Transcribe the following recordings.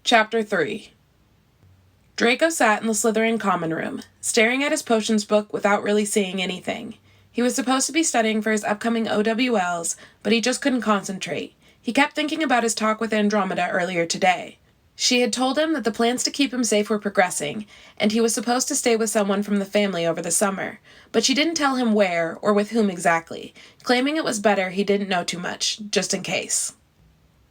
Chapter 3. Draco sat in the Slytherin common room, staring at his potions book without really seeing anything. He was supposed to be studying for his upcoming OWLs, but he just couldn't concentrate. He kept thinking about his talk with Andromeda earlier today. She had told him that the plans to keep him safe were progressing, and he was supposed to stay with someone from the family over the summer, but she didn't tell him where or with whom exactly, claiming it was better he didn't know too much, just in case.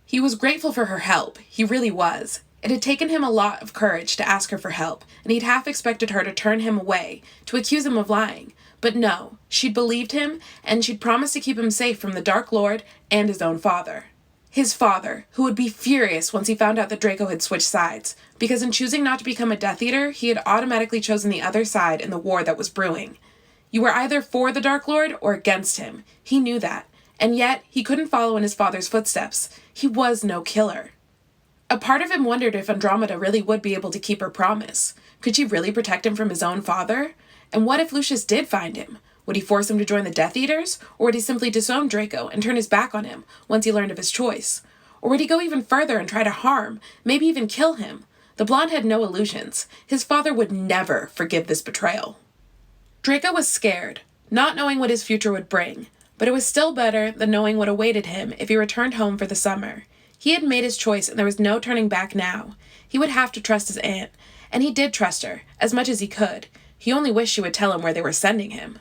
He was grateful for her help, he really was. It had taken him a lot of courage to ask her for help, and he'd half expected her to turn him away, to accuse him of lying. But no, she'd believed him, and she'd promised to keep him safe from the Dark Lord and his own father. His father, who would be furious once he found out that Draco had switched sides, because in choosing not to become a Death Eater, he had automatically chosen the other side in the war that was brewing. You were either for the Dark Lord or against him. He knew that, and yet he couldn't follow in his father's footsteps. He was no killer. A part of him wondered if Andromeda really would be able to keep her promise. Could she really protect him from his own father? And what if Lucius did find him? Would he force him to join the Death Eaters? Or would he simply disown Draco and turn his back on him once he learned of his choice? Or would he go even further and try to harm, maybe even kill him? The blonde had no illusions. His father would never forgive this betrayal. Draco was scared, not knowing what his future would bring, but it was still better than knowing what awaited him if he returned home for the summer. He had made his choice and there was no turning back now. He would have to trust his aunt, and he did trust her, as much as he could. He only wished she would tell him where they were sending him.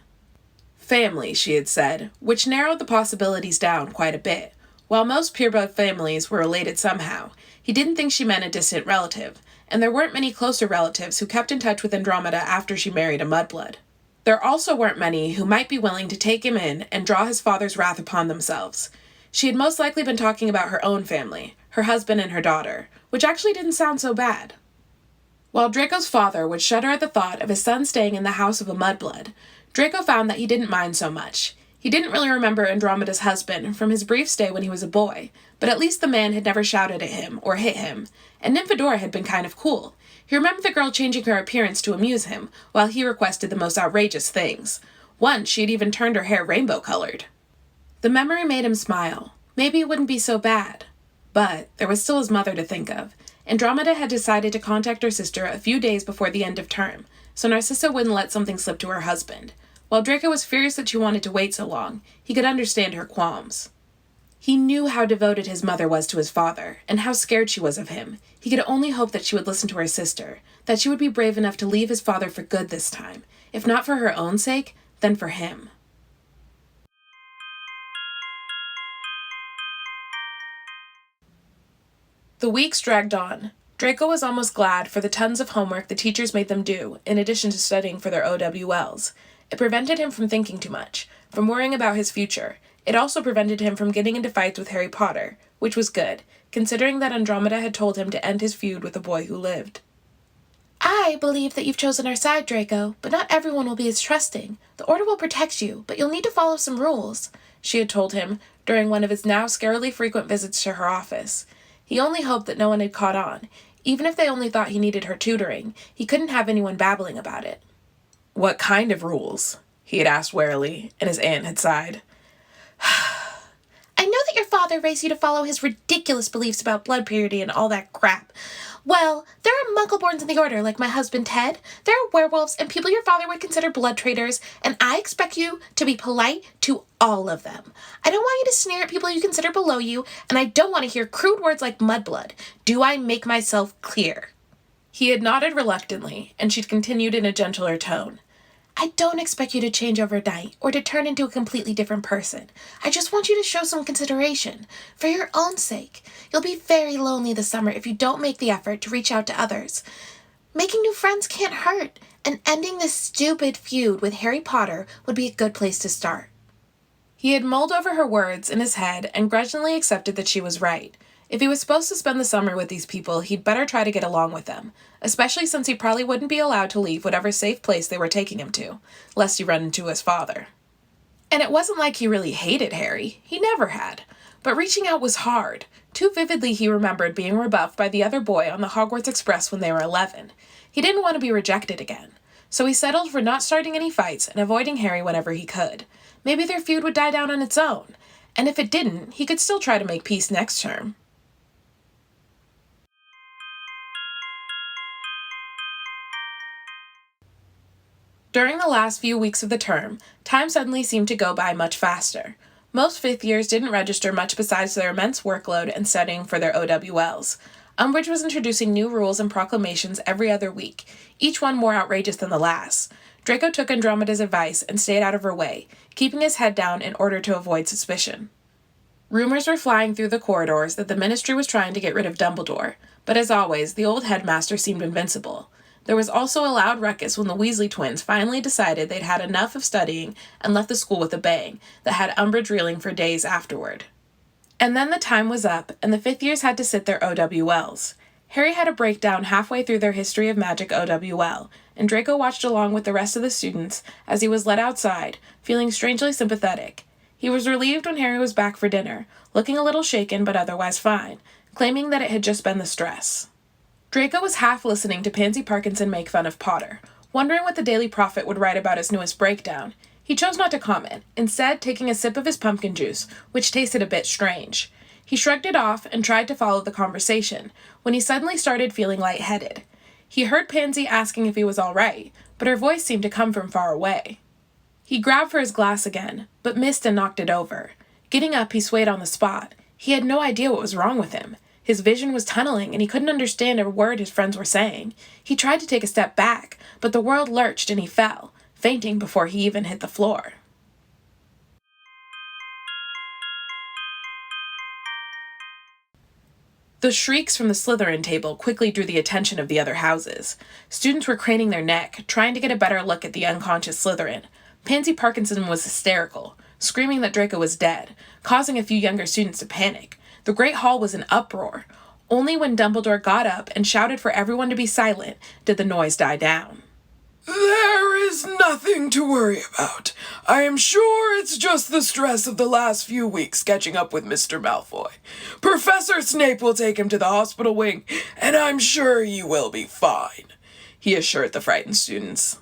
Family, she had said, which narrowed the possibilities down quite a bit. While most pureblood families were related somehow, he didn't think she meant a distant relative, and there weren't many closer relatives who kept in touch with Andromeda after she married a mudblood. There also weren't many who might be willing to take him in and draw his father's wrath upon themselves. She had most likely been talking about her own family, her husband and her daughter, which actually didn't sound so bad. While Draco's father would shudder at the thought of his son staying in the house of a mudblood, Draco found that he didn't mind so much. He didn't really remember Andromeda's husband from his brief stay when he was a boy, but at least the man had never shouted at him or hit him, and Nymphadora had been kind of cool. He remembered the girl changing her appearance to amuse him, while he requested the most outrageous things. Once she had even turned her hair rainbow-colored. The memory made him smile. Maybe it wouldn't be so bad. But there was still his mother to think of. Andromeda had decided to contact her sister a few days before the end of term, so Narcissa wouldn't let something slip to her husband. While Draco was furious that she wanted to wait so long, he could understand her qualms. He knew how devoted his mother was to his father, and how scared she was of him. He could only hope that she would listen to her sister, that she would be brave enough to leave his father for good this time, if not for her own sake, then for him. The weeks dragged on. Draco was almost glad for the tons of homework the teachers made them do, in addition to studying for their OWLs. It prevented him from thinking too much, from worrying about his future. It also prevented him from getting into fights with Harry Potter, which was good, considering that Andromeda had told him to end his feud with the boy who lived. I believe that you've chosen our side, Draco, but not everyone will be as trusting. The Order will protect you, but you'll need to follow some rules, she had told him during one of his now scarily frequent visits to her office. He only hoped that no one had caught on. Even if they only thought he needed her tutoring, he couldn't have anyone babbling about it. What kind of rules? He had asked warily, and his aunt had sighed. I know that your father raised you to follow his ridiculous beliefs about blood purity and all that crap. Well, there are Muggleborns in the Order, like my husband Ted. There are werewolves and people your father would consider blood traitors, and I expect you to be polite to all of them. I don't want you to sneer at people you consider below you, and I don't want to hear crude words like mudblood. Do I make myself clear? He had nodded reluctantly, and she'd continued in a gentler tone. I don't expect you to change overnight or to turn into a completely different person. I just want you to show some consideration. For your own sake. You'll be very lonely this summer if you don't make the effort to reach out to others. Making new friends can't hurt, and ending this stupid feud with Harry Potter would be a good place to start. He had mulled over her words in his head and grudgingly accepted that she was right. If he was supposed to spend the summer with these people, he'd better try to get along with them, especially since he probably wouldn't be allowed to leave whatever safe place they were taking him to, lest he run into his father. And it wasn't like he really hated Harry. He never had. But reaching out was hard. Too vividly he remembered being rebuffed by the other boy on the Hogwarts Express when they were 11. He didn't want to be rejected again, so he settled for not starting any fights and avoiding Harry whenever he could. Maybe their feud would die down on its own, and if it didn't, he could still try to make peace next term. During the last few weeks of the term, time suddenly seemed to go by much faster. Most fifth years didn't register much besides their immense workload and studying for their OWLs. Umbridge was introducing new rules and proclamations every other week, each one more outrageous than the last. Draco took Andromeda's advice and stayed out of her way, keeping his head down in order to avoid suspicion. Rumors were flying through the corridors that the Ministry was trying to get rid of Dumbledore, but as always, the old headmaster seemed invincible. There was also a loud ruckus when the Weasley twins finally decided they'd had enough of studying and left the school with a bang that had Umbridge reeling for days afterward. And then the time was up, and the fifth years had to sit their OWLs. Harry had a breakdown halfway through their History of Magic OWL, and Draco watched along with the rest of the students as he was led outside, feeling strangely sympathetic. He was relieved when Harry was back for dinner, looking a little shaken but otherwise fine, claiming that it had just been the stress. Draco was half listening to Pansy Parkinson make fun of Potter, wondering what the Daily Prophet would write about his newest breakdown. He chose not to comment, instead taking a sip of his pumpkin juice, which tasted a bit strange. He shrugged it off and tried to follow the conversation, when he suddenly started feeling lightheaded. He heard Pansy asking if he was all right, but her voice seemed to come from far away. He grabbed for his glass again, but missed and knocked it over. Getting up, he swayed on the spot. He had no idea what was wrong with him. His vision was tunneling, and he couldn't understand a word his friends were saying. He tried to take a step back, but the world lurched and he fell, fainting before he even hit the floor. The shrieks from the Slytherin table quickly drew the attention of the other houses. Students were craning their neck, trying to get a better look at the unconscious Slytherin. Pansy Parkinson was hysterical, screaming that Draco was dead, causing a few younger students to panic. The Great Hall was in uproar. Only when Dumbledore got up and shouted for everyone to be silent did the noise die down. There is nothing to worry about. I am sure it's just the stress of the last few weeks catching up with Mr. Malfoy. Professor Snape will take him to the hospital wing, and I'm sure he will be fine, he assured the frightened students.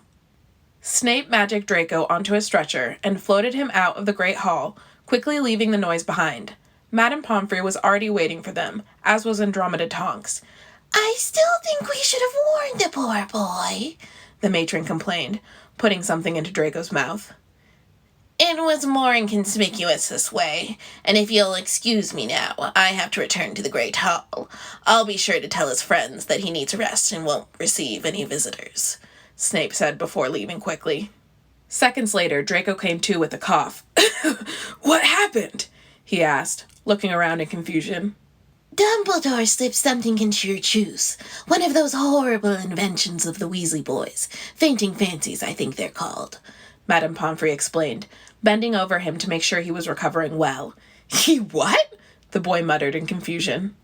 Snape magicked Draco onto a stretcher and floated him out of the Great Hall, quickly leaving the noise behind. Madame Pomfrey was already waiting for them, as was Andromeda Tonks. I still think we should have warned the poor boy, the matron complained, putting something into Draco's mouth. It was more inconspicuous this way, and if you'll excuse me now, I have to return to the Great Hall. I'll be sure to tell his friends that he needs rest and won't receive any visitors, Snape said before leaving quickly. Seconds later, Draco came to with a cough. What happened? He asked, looking around in confusion. Dumbledore slipped something into your juice. One of those horrible inventions of the Weasley boys. Fainting fancies, I think they're called, Madame Pomfrey explained, bending over him to make sure he was recovering well. He what? The boy muttered in confusion.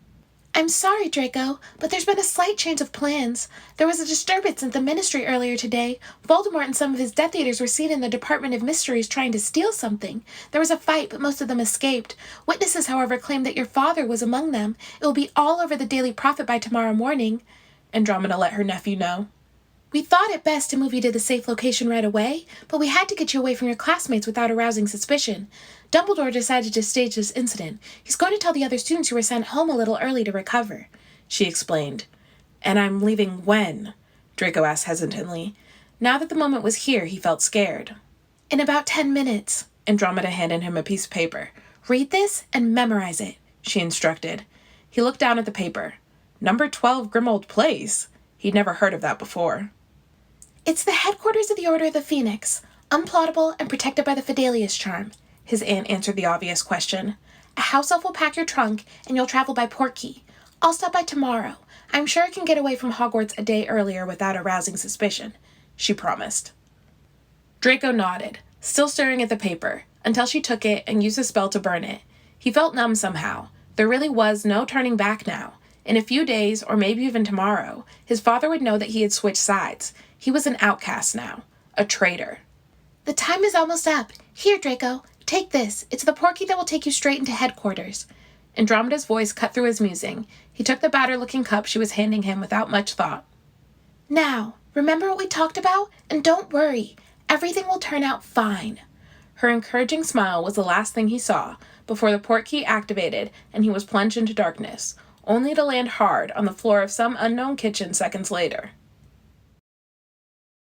I'm sorry, Draco, but there's been a slight change of plans. There was a disturbance at the Ministry earlier today. Voldemort and some of his Death Eaters were seen in the Department of Mysteries trying to steal something. There was a fight, but most of them escaped. Witnesses, however, claim that your father was among them. It will be all over the Daily Prophet by tomorrow morning, Andromeda let her nephew know. We thought it best to move you to the safe location right away, but we had to get you away from your classmates without arousing suspicion. Dumbledore decided to stage this incident. He's going to tell the other students you were sent home a little early to recover, she explained. And I'm leaving when? Draco asked hesitantly. Now that the moment was here, he felt scared. In about 10 minutes, Andromeda handed him a piece of paper. Read this and memorize it, she instructed. He looked down at the paper. Number 12 Grimmauld Place? He'd never heard of that before. It's the headquarters of the Order of the Phoenix, unplottable and protected by the Fidelius charm. His aunt answered the obvious question. A house elf will pack your trunk, and you'll travel by Portkey. I'll stop by tomorrow. I'm sure I can get away from Hogwarts a day earlier without arousing suspicion, she promised. Draco nodded, still staring at the paper, until she took it and used a spell to burn it. He felt numb somehow. There really was no turning back now. In a few days, or maybe even tomorrow, his father would know that he had switched sides. He was an outcast now, a traitor. The time is almost up. Here, Draco, take this. It's the Portkey that will take you straight into headquarters. Andromeda's voice cut through his musing. He took the battered-looking cup she was handing him without much thought. Now, remember what we talked about? And don't worry. Everything will turn out fine. Her encouraging smile was the last thing he saw before the Portkey activated and he was plunged into darkness, only to land hard on the floor of some unknown kitchen seconds later.